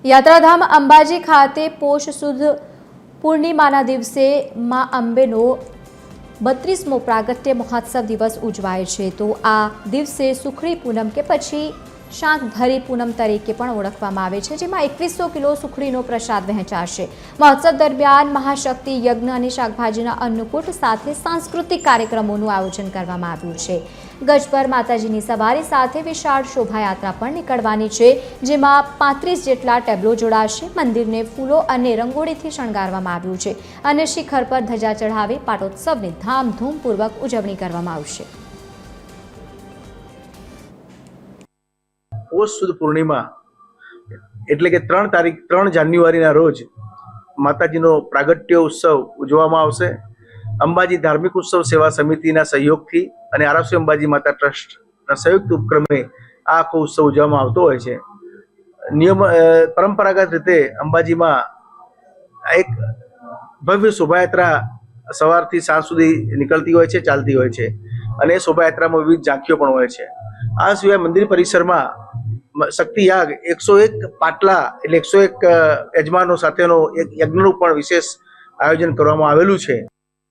યાત્રાધામ અંબાજી ખાતે પોષ સુદ પૂર્ણિમાના દિવસે મા અંબેનો 32મો પ્રાગટ્ય મહોત્સવ દિવસ ઉજવાય છે। તો આ દિવસે સુખડી પૂનમ કે પછી શાકભરી પૂનમ તરીકે પણ ઓળખવામાં આવે છે, જેમાં 2100 કિલો સુખડીનો પ્રસાદ વહેંચાશે। મહોત્સવ દરમિયાન મહાશક્તિ યજ્ઞ અને શાકભાજીના અન્નકૂટ સાથે સાંસ્કૃતિક કાર્યક્રમોનું આયોજન કરવામાં આવ્યું છે। ગજપર માતાજીની સવારી સાથે વિશાળ શોભાયાત્રા પણ નીકળવાની છે, જેમાં 35 જેટલા ટેબ્લો જોડાશે। મંદિરને ફૂલો અને રંગોળીથી શણગારવામાં આવ્યું છે અને શિખર પર ધજા ચઢાવી પાટોત્સવની ધામધૂમપૂર્વક ઉજવણી કરવામાં આવશે। પોષ સુદ પૂર્ણિમા એટલે કે 3 જાન્યુઆરીના રોજ માતાજીનો પ્રાગટ્ય ઉત્સવ ઉજવવામાં આવશે। અંબાજી ધાર્મિક ઉત્સવ સેવા સમિતિના સહયોગથી અને આરાસુ અંબાજી માતા ટ્રસ્ટના સંયુક્ત ઉપક્રમે આ આખો ઉત્સવ ઉજવવામાં આવતો હોય છે। પરંપરાગત રીતે અંબાજીમાં એક ભવ્ય શોભાયાત્રા સવારથી સાંજ સુધી નીકળતી હોય છે, ચાલતી હોય છે અને એ શોભાયાત્રામાં વિવિધ ઝાંખીઓ પણ હોય છે। આ સિવાય મંદિર પરિસરમાં શક્તિ યાગ 101 પાટલા એટલે 101 યજમાનો સાથેનો એક યજ્ઞનું પણ વિશેષ આયોજન કરવામાં આવેલું છે।